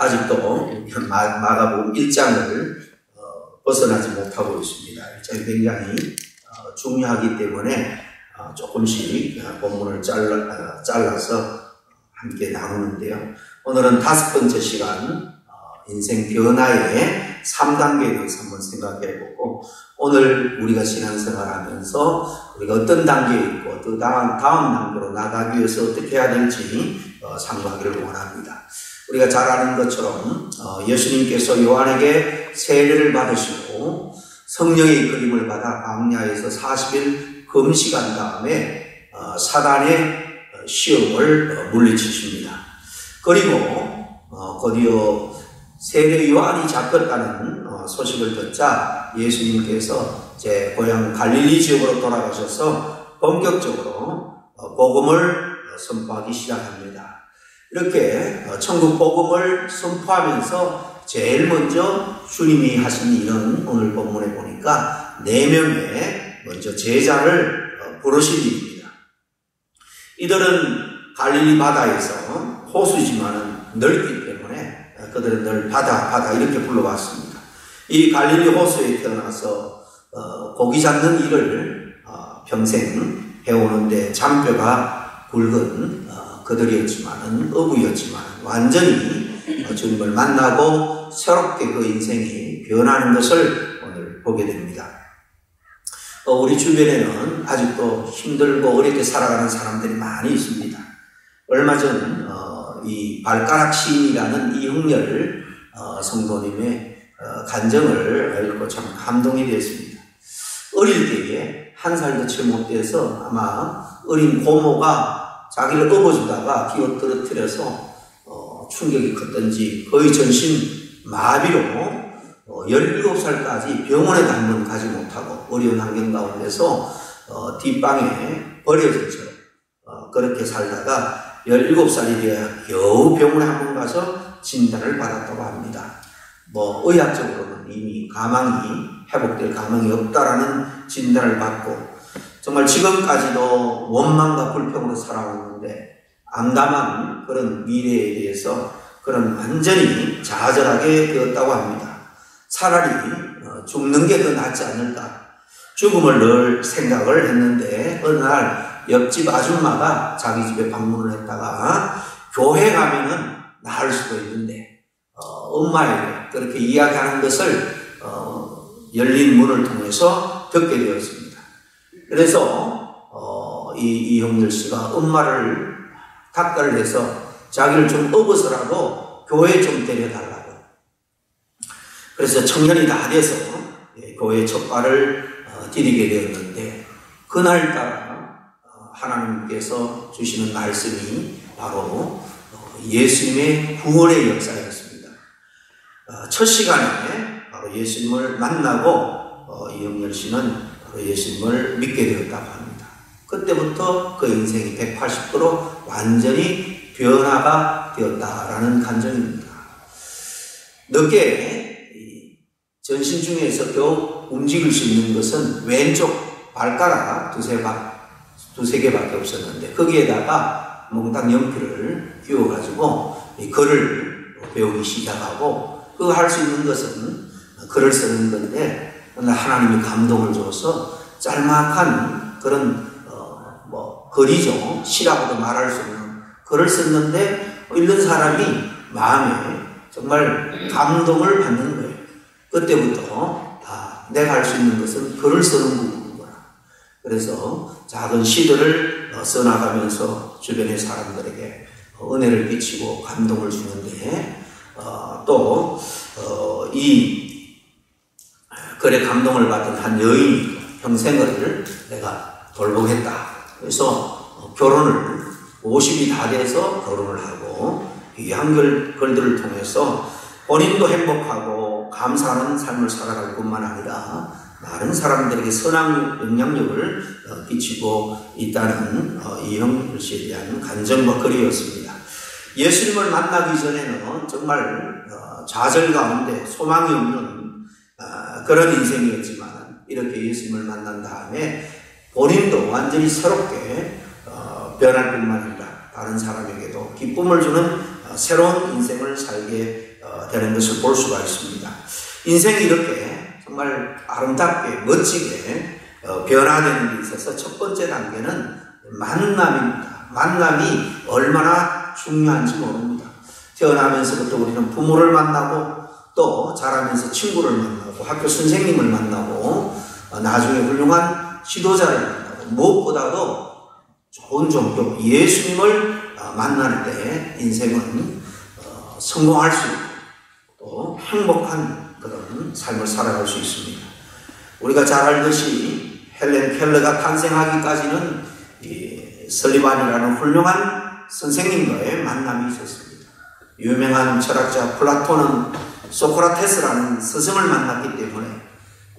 아직도 마가복음 1장을 벗어나지 못하고 있습니다. 1장이 굉장히 중요하기 때문에 조금씩 본문을 잘라서 함께 나누는데요. 오늘은 5번째 시간 인생 변화의 3단계에 대해서 한번 생각해보고, 오늘 우리가 신앙생활하면서 우리가 어떤 단계에 있고 또 다음 단계로 나가기 위해서 어떻게 해야 될지 상고하기를 원합니다. 우리가 잘 아는 것처럼 예수님께서 요한에게 세례를 받으시고 성령의 이끌림을 받아 광야에서 40일 금식한 다음에 사단의 시험을 물리치십니다. 그리고 곧이어 세례 요한이 잡혔다는 소식을 듣자 예수님께서 제 고향 갈릴리 지역으로 돌아가셔서 본격적으로 복음을 선포하기 시작합니다. 이렇게 천국 복음을 선포하면서 제일 먼저 주님이 하신 일은 오늘 본문에 보니까 4명의 먼저 제자를 부르신 일입니다. 이들은 갈릴리 바다에서 호수지만은 넓기 때문에 그들은 늘 바다 이렇게 불러왔습니다. 이 갈릴리 호수에 태어나서 고기 잡는 일을 평생 해오는데 잔뼈가 굵은 그들이었지만은 어부였지만 완전히 주님을 만나고 새롭게 그 인생이 변하는 것을 오늘 보게 됩니다. 우리 주변에는 아직도 힘들고 어렵게 살아가는 사람들이 많이 있습니다. 얼마 전 이 발가락 시인이라는 이흥렬 성도님의 간증을 읽고 참 감동이 되었습니다. 어릴 때에 1살도 채 못 돼서 아마 어린 고모가 자기를 업어주다가 기어 떨어뜨려서 충격이 컸던지 거의 전신 마비로 17살까지 병원에 한 번 가지 못하고 어려운 환경 가운데서 뒷방에 버려진 채로 그렇게 살다가 17살이 되어야 겨우 병원에 한 번 가서 진단을 받았다고 합니다. 의학적으로는 이미 가망이 회복될 가망이 없다라는 진단을 받고 정말 지금까지도 원망과 불평으로 살아오는데 암담한 그런 미래에 대해서 그런 완전히 좌절하게 되었다고 합니다. 차라리 죽는 게 더 낫지 않을까. 죽음을 늘 생각을 했는데 어느 날 옆집 아줌마가 자기 집에 방문을 했다가 교회 가면은 나을 수도 있는데 엄마에게 그렇게 이야기하는 것을 열린 문을 통해서 듣게 되었습니다. 그래서 이형렬 씨가 엄마를 닥달을 해서 자기를 좀 업어서라도 교회에 좀 데려달라고. 그래서 청년이 다 돼서 교회에 첫 발을 디디게 되었는데 그날따라 하나님께서 주시는 말씀이 바로 예수님의 구원의 역사였습니다. 첫 시간에 바로 예수님을 만나고 이영렬 씨는 바로 예수님을 믿게 되었다고 합니다. 그때부터 그 인생이 180도로 완전히 변화가 되었다라는 간증입니다. 늦게 전신 중에서 겨우 움직일 수 있는 것은 왼쪽 발가락 두세 개밖에 없었는데 거기에다가 몽땅 연필을 끼워가지고 글을 배우기 시작하고 그거 할 수 있는 것은 글을 쓰는 건데 하나님이 감동을 줘서 짤막한 그런 글이죠. 시라고도 말할 수 없는 글을 썼는데 읽는 사람이 마음에 정말 감동을 받는 거예요. 그때부터 내가 할 수 있는 것은 글을 쓰는 부분이구나. 그래서 작은 시들을 써나가면서 주변의 사람들에게 은혜를 끼치고 감동을 주는데 또 이 글에 감동을 받은 한 여인이 평생을 내가 돌보겠다. 그래서 결혼을 50이 다 돼서 결혼을 하고 이 한글들을 통해서 본인도 행복하고 감사하는 삶을 살아갈 뿐만 아니라 많은 사람들에게 선한 영향력을 끼치고 있다는 이형렬 씨에 대한 간증과 글이었습니다. 예수님을 만나기 전에는 정말 좌절 가운데 소망이 없는 그런 인생이었지만 이렇게 예수님을 만난 다음에 본인도 완전히 새롭게 변할 뿐만 아니라 다른 사람에게도 기쁨을 주는 새로운 인생을 살게 되는 것을 볼 수가 있습니다. 인생이 이렇게 정말 아름답게 멋지게 변화되는 데 있어서 첫 번째 단계는 만남입니다. 만남이 얼마나 중요한지 모릅니다. 태어나면서부터 우리는 부모를 만나고 또 자라면서 친구를 만나고 학교 선생님을 만나고 나중에 훌륭한 지도자를 만나고 무엇보다도 좋은 종교 예수님을 만날 때 인생은 성공할 수 있고 또 행복한 그런 삶을 살아갈 수 있습니다. 우리가 잘 알듯이 헬렌 켈러가 탄생하기까지는 설리반이라는 훌륭한 선생님과의 만남이 있었습니다. 유명한 철학자 플라톤은 소크라테스라는 스승을 만났기 때문에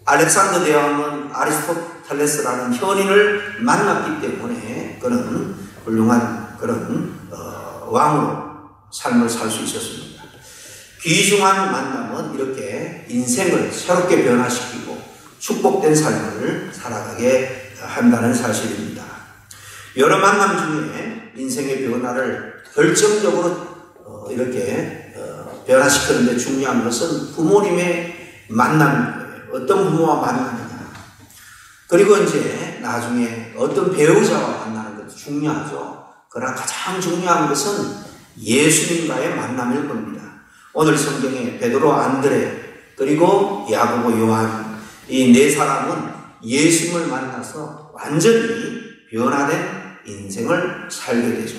알렉산더 대왕은 아리스토텔레스라는 현인을 만났기 때문에 그는 훌륭한 그런 왕으로 삶을 살 수 있었습니다. 귀중한 만남은 이렇게 인생을 새롭게 변화시키고 축복된 삶을 살아가게 한다는 사실입니다. 여러 만남 중에 인생의 변화를 결정적으로 이렇게 변화시키는 데 중요한 것은 부모님의 만남입니다. 어떤 부모와 만나느냐. 그리고 이제 나중에 어떤 배우자와 만나는 것도 중요하죠. 그러나 가장 중요한 것은 예수님과의 만남일 겁니다. 오늘 성경에 베드로, 안드레, 그리고 야고보, 요한 이 네 사람은 예수님을 만나서 완전히 변화된 인생을 살게 되죠.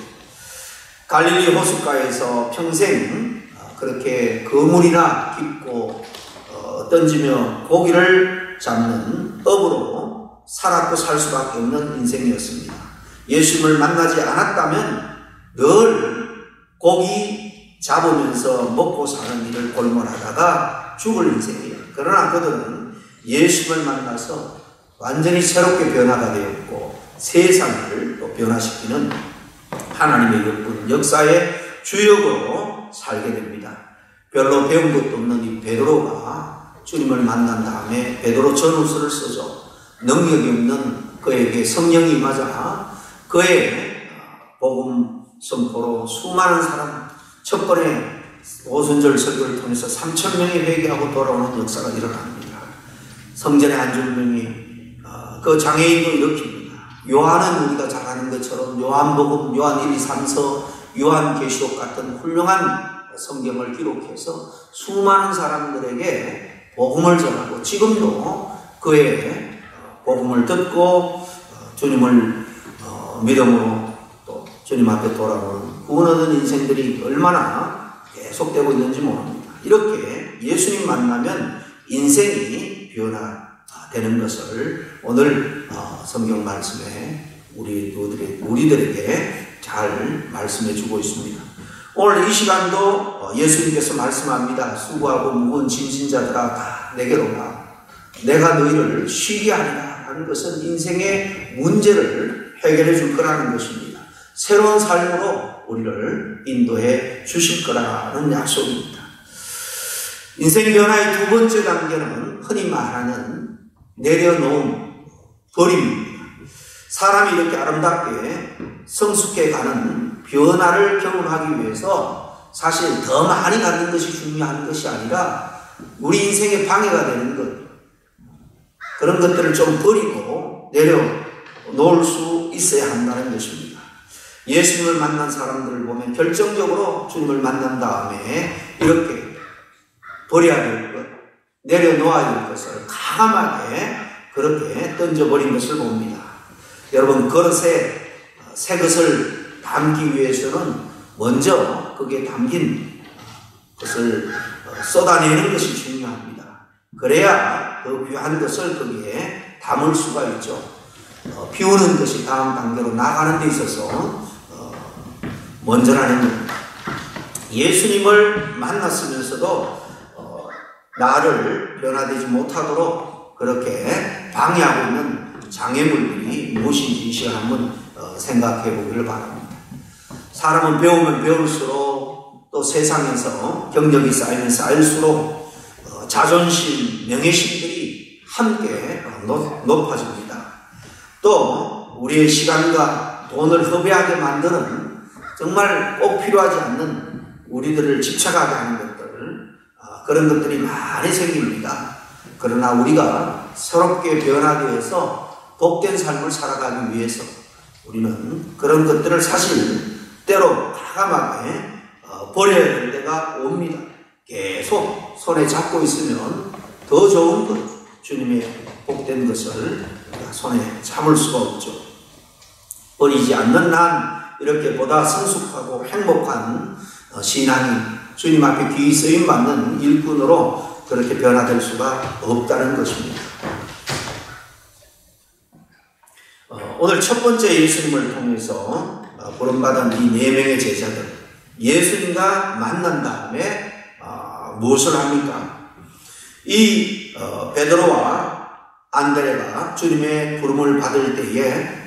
갈릴리 호숫가에서 평생 그렇게 거물이나 깃고 던지며 고기를 잡는 업으로 살았고 살 수밖에 없는 인생이었습니다. 예수님을 만나지 않았다면 늘 고기 잡으면서 먹고 사는 일을 골몰하다가 죽을 인생이에요. 그러나 그들은 예수님을 만나서 완전히 새롭게 변화가 되었고 세상을 또 변화시키는 하나님의 예쁜 역사의 주역으로 살게 됩니다. 별로 배운 것도 없는 이 베드로가 주님을 만난 다음에 베드로 전후서를 쓰죠. 능력이 없는 그에게 성령이 임하자 그의 복음 선포로 수많은 사람 첫 번에 오순절 설교를 통해서 3,000명이 회개하고 돌아오는 역사가 일어납니다. 성전의 안중명이 그 장애인도 일으킵니다. 요한은 우리가 잘 아는 것처럼 요한복음, 요한 1, 2, 3서, 요한계시록 같은 훌륭한 성경을 기록해서 수많은 사람들에게 복음을 전하고 지금도 그의 복음을 듣고 주님을 믿음으로 또 주님 앞에 돌아오는 구원 얻은 인생들이 얼마나 계속되고 있는지 모릅니다. 이렇게 예수님 만나면 인생이 변화되는 것을 오늘 성경 말씀에 우리들에게 잘 말씀해 주고 있습니다. 오늘 이 시간도 예수님께서 말씀합니다. 수고하고 무거운 짐진 자들아 다 내게로 와. 내가 너희를 쉬게 하리라 하는 것은 인생의 문제를 해결해 줄 거라는 것입니다. 새로운 삶으로 우리를 인도해 주실 거라는 약속입니다. 인생 변화의 두 번째 단계는 흔히 말하는 내려놓음, 버림입니다. 사람이 이렇게 아름답게 성숙해 가는 변화를 경험하기 위해서 사실 더 많이 갖는 것이 중요한 것이 아니라 우리 인생에 방해가 되는 것, 그런 것들을 좀 버리고 내려놓을 수 있어야 한다는 것입니다. 예수님을 만난 사람들을 보면 결정적으로 주님을 만난 다음에 이렇게 버려야 될 것, 내려놓아야 될 것을 과감하게 그렇게 던져버린 것을 봅니다. 여러분, 그릇에 새 것을 담기 위해서는 먼저 거기에 담긴 것을 쏟아내는 것이 중요합니다. 그래야 그 귀한 것을 거기에 담을 수가 있죠. 비우는 것이 다음 단계로 나가는 데 있어서 먼저라는 겁니다. 예수님을 만났으면서도 나를 변화되지 못하도록 그렇게 방해하고 있는 장애물들이 무엇인지 이 시간 한번 생각해 보기를 바랍니다. 사람은 배우면 배울수록 또 세상에서 경력이 쌓이면 쌓일수록 자존심, 명예심들이 함께 높아집니다. 또 우리의 시간과 돈을 허비하게 만드는 정말 꼭 필요하지 않는 우리들을 집착하게 하는 것들, 그런 것들이 많이 생깁니다. 그러나 우리가 새롭게 변화되어서 복된 삶을 살아가기 위해서 우리는 그런 것들을 사실 때로 과감하게 버려야 될 때가 옵니다. 계속 손에 잡고 있으면 더 좋은 것, 주님의 복된 것을 손에 잡을 수가 없죠. 버리지 않는 한 이렇게 보다 성숙하고 행복한 신앙이 주님 앞에 귀히 쓰임받는 일꾼으로 그렇게 변화될 수가 없다는 것입니다. 오늘 첫 번째 예수님을 통해서 부름받은 이 4명의 제자들, 예수님과 만난 다음에 무엇을 합니까? 이 베드로와 안드레가 주님의 부름을 받을 때에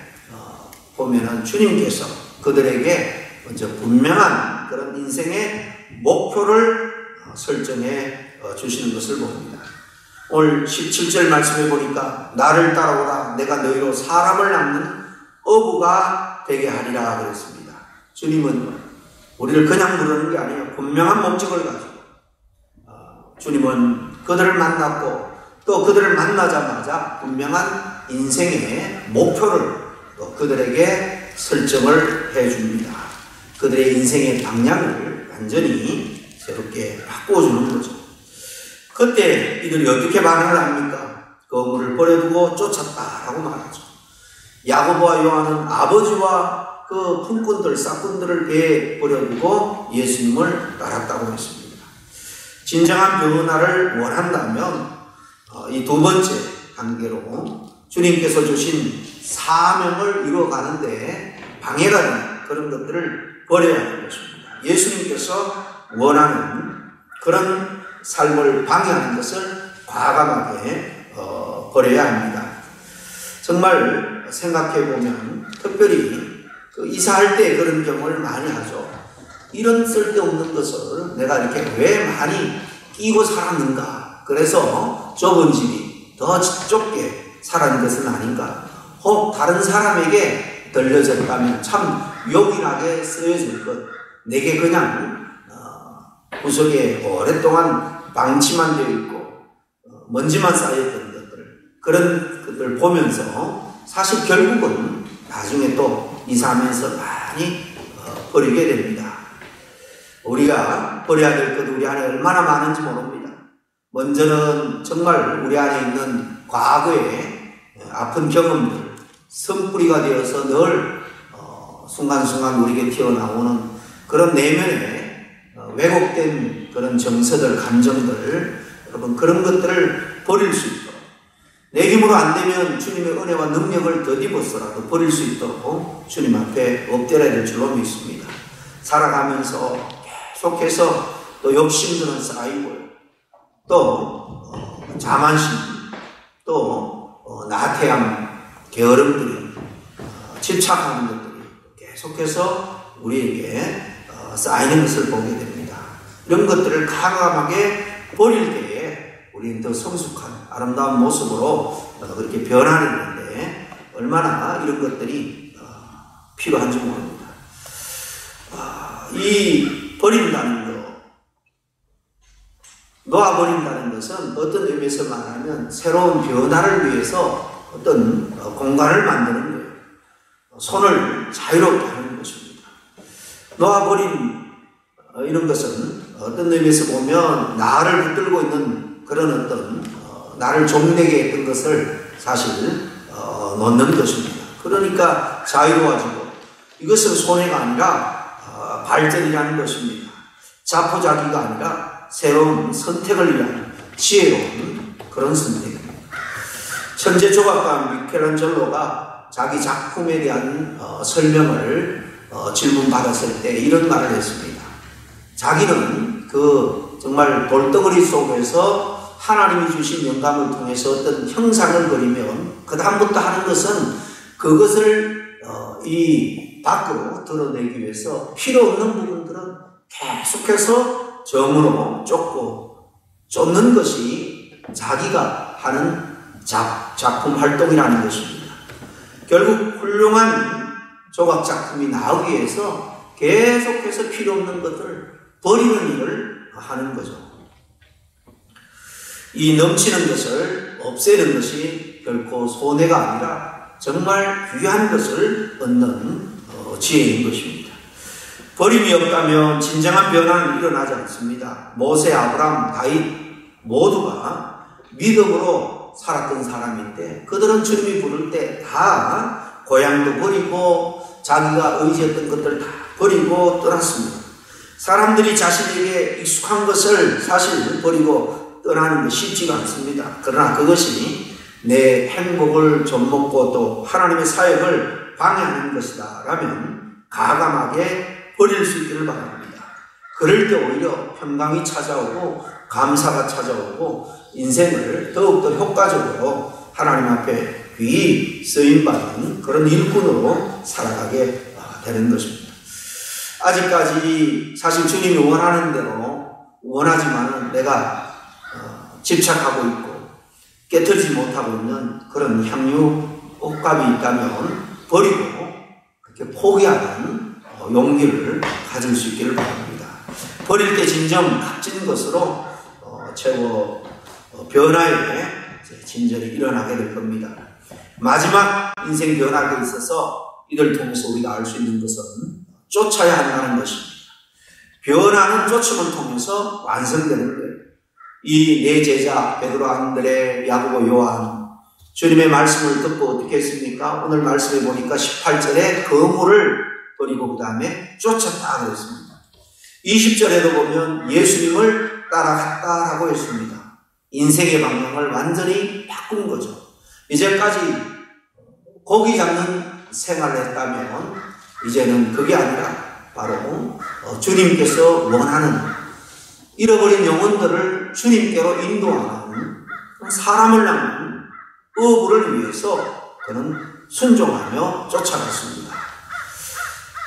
보면은 주님께서 그들에게 먼저 분명한 그런 인생의 목표를 설정해 주시는 것을 봅니다. 오늘 17절 말씀해 보니까 나를 따라오라 내가 너희로 사람을 낳는 어부가 되게 하리라 그랬습니다. 주님은 우리를 그냥 부르는 게 아니에요. 분명한 목적을 가지고 주님은 그들을 만났고 또 그들을 만나자마자 분명한 인생의 목표를 또 그들에게 설정을 해줍니다. 그들의 인생의 방향을 완전히 새롭게 바꿔주는 거죠. 그때 이들이 어떻게 반응을 합니까? 그 어부를 버려두고 쫓았다라고 말하죠. 야고보와 요한은 아버지와 그 품꾼들, 싹꾼들을 배에 버려두고 예수님을 따랐다고 했습니다. 진정한 변화를 원한다면 이 두 번째 단계로 주님께서 주신 사명을 이루어가는데 방해가 되는 그런 것들을 버려야 하는 것입니다. 예수님께서 원하는 그런 삶을 방해하는 것을 과감하게 버려야 합니다. 정말 생각해보면 특별히 이사할 때 그런 경험을 많이 하죠. 이런 쓸데없는 것을 내가 이렇게 왜 많이 끼고 살았는가. 그래서 좁은 집이 더 좁게 살아는 것은 아닌가. 혹 다른 사람에게 들려졌다면 참 요긴하게 쓰여질 것. 내게 그냥 구석에 오랫동안 방치만 되어 있고 먼지만 쌓였던 것들, 그런 것들을 보면서 사실 결국은 나중에 또 이사하면서 많이 버리게 됩니다. 우리가 버려야 될 것 우리 안에 얼마나 많은지 모릅니다. 먼저는 정말 우리 안에 있는 과거의 아픈 경험들, 선뿌리가 되어서 늘 순간순간 우리에게 튀어나오는 그런 내면의 왜곡된 그런 정서들, 감정들, 여러분 그런 것들을 버릴 수 있도록 내 힘으로 안 되면 주님의 은혜와 능력을 더입어서라도 버릴 수 있도록 주님 앞에 엎드려야 될 줄로 믿습니다. 살아가면서 계속해서 또 욕심들은 쌓이고요. 또 자만심, 또 나태함, 게으름들이 집착하는 것들이 계속해서 우리에게 쌓이는 것을 보게 됩니다. 이런 것들을 과감하게 버릴 때에 우리는 더 성숙한 아름다운 모습으로 그렇게 변하는데 얼마나 이런 것들이 필요한지 모릅니다. 이 버린다는 것, 놓아버린다는 것은 어떤 의미에서 말하면 새로운 변화를 위해서 어떤 공간을 만드는 거예요. 손을 자유롭게 하는 것입니다. 놓아버린 이런 것은 어떤 의미에서 보면 나를 붙들고 있는 그런 어떤 나를 종되게 했던 것을 사실 놓는 것입니다. 그러니까 자유로워지고 이것은 손해가 아니라 발전이라는 것입니다. 자포자기가 아니라 새로운 선택을 위한 지혜로운 그런 선택입니다. 천재 조각가 미켈란젤로가 자기 작품에 대한 설명을 질문받았을 때 이런 말을 했습니다. 자기는 그 정말 돌덩어리 속에서 하나님이 주신 영감을 통해서 어떤 형상을 그리면 그 다음부터 하는 것은 그것을 이 밖으로 드러내기 위해서 필요 없는 부분들은 계속해서 점으로 쫓는 것이 자기가 하는 작품 활동이라는 것입니다. 결국 훌륭한 조각 작품이 나오기 위해서 계속해서 필요 없는 것들을 버리는 일을 하는 거죠. 이 넘치는 것을 없애는 것이 결코 손해가 아니라 정말 귀한 것을 얻는 지혜인 것입니다. 버림이 없다면 진정한 변화는 일어나지 않습니다. 모세, 아브람, 다윗 모두가 믿음으로 살았던 사람인데 그들은 주님이 부를 때 다 고향도 버리고 자기가 의지했던 것들 다 버리고 떠났습니다. 사람들이 자신에게 익숙한 것을 사실 버리고 떠나는 것이 쉽지가 않습니다. 그러나 그것이 내 행복을 좀먹고 또 하나님의 사역을 방해하는 것이다 라면 과감하게 버릴 수 있기를 바랍니다. 그럴 때 오히려 평강이 찾아오고 감사가 찾아오고 인생을 더욱더 효과적으로 하나님 앞에 귀히 쓰임받는 그런 일꾼으로 살아가게 되는 것입니다. 아직까지 사실 주님이 원하는 대로 원하지만 내가 집착하고 있고 깨트리지 못하고 있는 그런 향유 옷값이 있다면 버리고 그렇게 포기하는 용기를 가질 수 있기를 바랍니다. 버릴 때 진정 값진 것으로 최고 변화의 진전이 일어나게 될 겁니다. 마지막 인생 변화에 있어서 이를 통해서 우리가 알 수 있는 것은 쫓아야 한다는 것입니다. 변화는 쫓음을 통해서 완성되는 거예요. 이 네 제자 베드로, 안드레, 야고보, 요한 주님의 말씀을 듣고 어떻게 했습니까? 오늘 말씀에 보니까 18절에 거물을 버리고 그 다음에 쫓았다 그랬습니다. 20절에도 보면 예수님을 따라갔다라고 했습니다. 인생의 방향을 완전히 바꾼 거죠. 이제까지 고기 잡는 생활을 했다면 이제는 그게 아니라 바로 주님께서 원하는 잃어버린 영혼들을 주님께로 인도하는 사람을 낳는 어부를 위해서 그는 순종하며 쫓아갔습니다.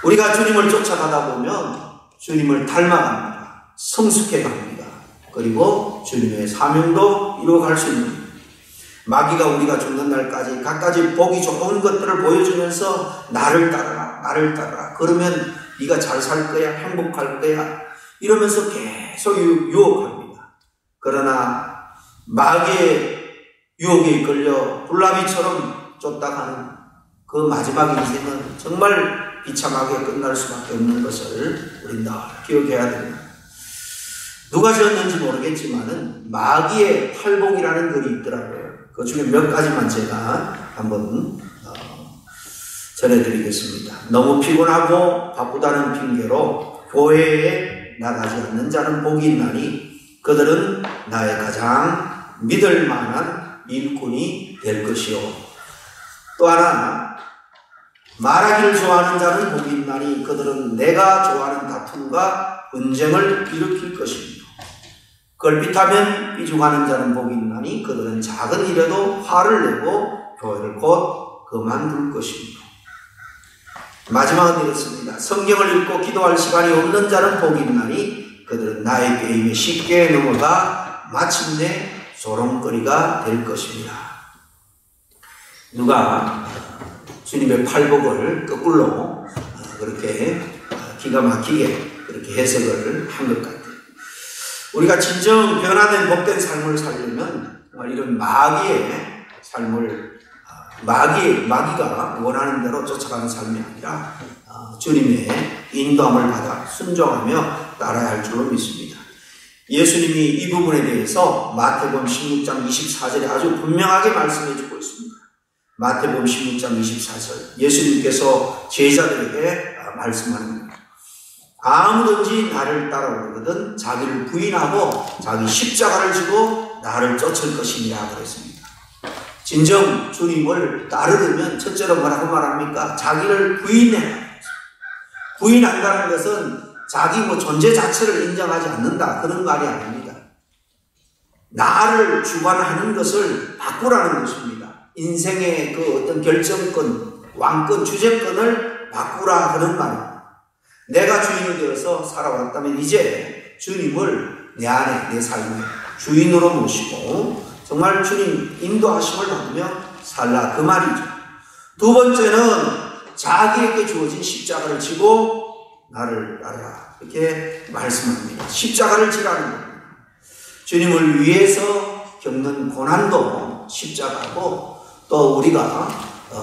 우리가 주님을 쫓아가다 보면 주님을 닮아갑니다. 성숙해갑니다. 그리고 주님의 사명도 이루어갈 수 있는 마귀가 우리가 죽는 날까지 갖가지 보기 좋은 것들을 보여주면서 나를 따라라 나를 따라라 그러면 네가 잘 살 거야 행복할 거야 이러면서 계속 유혹합니다. 그러나 마귀의 유혹에 이끌려 불나비처럼 쫓다가는 그 마지막 인생은 정말 비참하게 끝날 수밖에 없는 것을 우리 늘 기억해야 됩니다. 누가 지었는지 모르겠지만은 마귀의 팔복이라는 글이 있더라고요. 그 중에 몇 가지만 제가 한번 전해드리겠습니다. 너무 피곤하고 바쁘다는 핑계로 교회에 나가지 않는 자는 복이 있나니 그들은 나의 가장 믿을 만한 일꾼이 될 것이요. 또 하나 말하기를 좋아하는 자는 복이 있나니 그들은 내가 좋아하는 다툼과 분쟁을 일으킬 것입니다. 걸핏하면 삐죽하는 자는 복이 있나니 그들은 작은 일에도 화를 내고 교회를 곧 그만둘 것입니다. 마지막은 이렇습니다. 성경을 읽고 기도할 시간이 없는 자는 복이 있나니 그들은 나의 게임에 쉽게 넘어가 마침내 조롱거리가 될 것입니다. 누가 주님의 팔복을 거꾸로 그렇게 기가 막히게 그렇게 해석을 한 것 같아요. 우리가 진정 변화된 복된 삶을 살려면 이런 마귀의 삶을 마귀가 원하는 대로 쫓아가는 삶이 아니라 주님의 인도함을 받아 순종하며 따라야 할 줄로 믿습니다. 예수님이 이 부분에 대해서 마태복음 16장 24절에 아주 분명하게 말씀해 주고 있습니다. 마태복음 16장 24절 예수님께서 제자들에게 말씀하는 겁니다. 아무든지 나를 따라오거든 자기를 부인하고 자기 십자가를 지고 나를 쫓을 것이니라 그랬습니다. 진정 주님을 따르려면 첫째로 뭐라고 말합니까? 자기를 부인해야 부인한다는 것은 자기 존재 자체를 인정하지 않는다 그런 말이 아닙니다. 나를 주관하는 것을 바꾸라는 것입니다. 인생의 그 어떤 결정권, 왕권, 주재권을 바꾸라 그런 말입니다. 내가 주인이 되어서 살아왔다면 이제 주님을 내 안에 내 삶의 주인으로 모시고 정말 주님 인도하심을 받으며 살라 그 말이죠. 두 번째는 자기에게 주어진 십자가를 지고 나를 따르라 이렇게 말씀합니다. 십자가를 지라는 겁니다. 주님을 위해서 겪는 고난도 십자가고, 또 우리가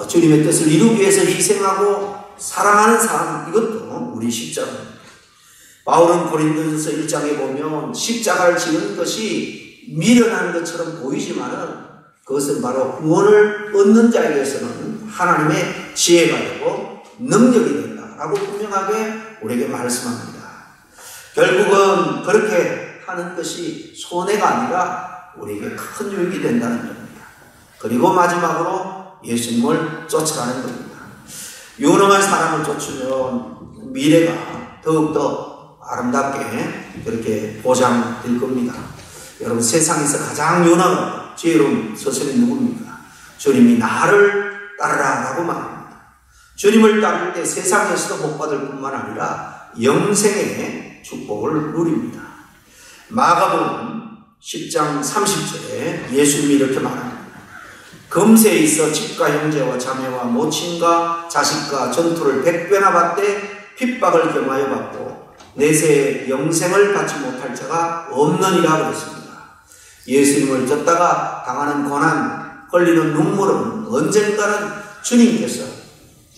주님의 뜻을 이루기 위해서 희생하고 사랑하는 삶, 이것도 우리 십자가입니다. 바울은 고린도전서 1장에 보면 십자가를 지는 것이 미련한 것처럼 보이지만은 그것은 바로 구원을 얻는 자에게서는 하나님의 지혜가 되고 능력이 된다라고 분명하게 우리에게 말씀합니다. 결국은 그렇게 하는 것이 손해가 아니라 우리에게 큰 유익이 된다는 겁니다. 그리고 마지막으로 예수님을 쫓아가는 겁니다. 유능한 사람을 쫓으면 미래가 더욱더 아름답게 그렇게 보장될 겁니다. 여러분, 세상에서 가장 유능한 지혜로운 스승이 누굽니까? 주님이 나를 따르라 라고 말합니다. 주님을 따를 때 세상에서도 복받을 뿐만 아니라 영생의 축복을 누립니다. 마가복음 10장 30절에 예수님이 이렇게 말합니다. 금세에 있어 집과 형제와 자매와 모친과 자식과 전투를 100배나 받되 핍박을 경하여 받고 내세에 영생을 받지 못할 자가 없느니라 그랬습니다. 예수님을 쫓다가 당하는 고난, 흘리는 눈물은 언젠가는 주님께서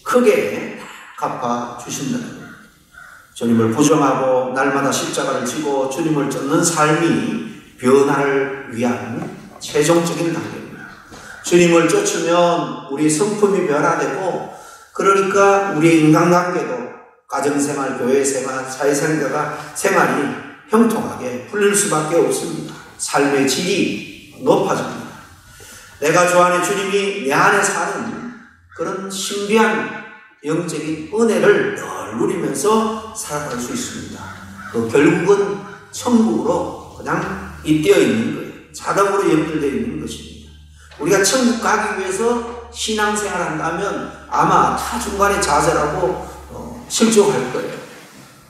크게 갚아주신다는 겁니다. 주님을 부정하고 날마다 십자가를 지고 주님을 쫓는 삶이 변화를 위한 최종적인 단계입니다. 주님을 쫓으면 우리 성품이 변화되고, 그러니까 우리의 인간관계도 가정생활, 교회생활, 사회생활이 형통하게 풀릴 수밖에 없습니다. 삶의 질이 높아집니다. 내가 좋아하는 주님이 내 안에 사는 그런 신비한 영적인 은혜를 늘 누리면서 살아갈 수 있습니다. 또 결국은 천국으로 그냥 잇대어 있는 거예요. 자동으로 연결되어 있는 것입니다. 우리가 천국 가기 위해서 신앙생활 한다면 아마 다 중간에 좌절하고 실족할 거예요.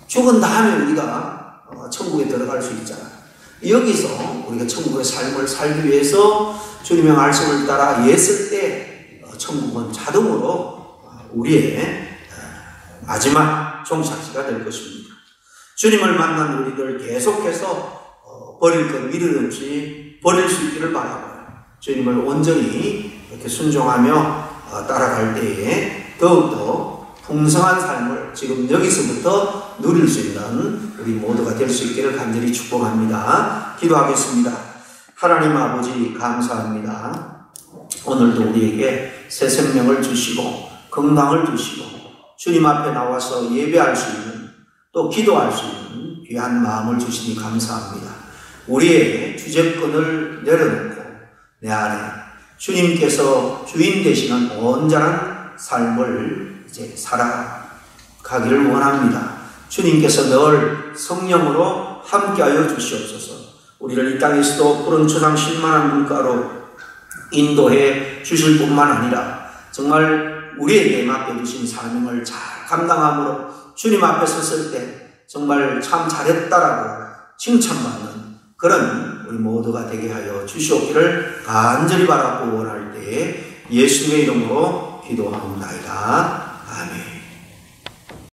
죽은 다음에 우리가 천국에 들어갈 수 있잖아요. 여기서 우리가 천국의 삶을 살기 위해서 주님의 말씀을 따라 애쓸 때 천국은 자동으로 우리의 마지막 종착지가 될 것입니다. 주님을 만난 우리들 계속해서 버릴 것 미련 없이 버릴 수 있기를 바라고요. 주님을 온전히 이렇게 순종하며 따라갈 때에 더욱더 풍성한 삶을 지금 여기서부터 누릴 수 있는 우리 모두가 될 수 있기를 간절히 축복합니다. 기도하겠습니다. 하나님 아버지, 감사합니다. 오늘도 우리에게 새 생명을 주시고 건강을 주시고 주님 앞에 나와서 예배할 수 있는, 또 기도할 수 있는 귀한 마음을 주시니 감사합니다. 우리의 주제권을 내려놓고 내 안에 주님께서 주인 되시는 온전한 삶을 이제 살아가기를 원합니다. 주님께서 늘 성령으로 함께하여 주시옵소서. 우리를 이 땅에서도 푸른 초장 신만한 물가로 인도해 주실 뿐만 아니라 정말 우리에게 맡겨주신 사명을 잘 감당함으로 주님 앞에 섰을 때 정말 참 잘했다라고 칭찬받는 그런 우리 모두가 되게 하여 주시옵기를 간절히 바라고 원할 때에 예수님의 이름으로 기도하옵나이다. 아멘.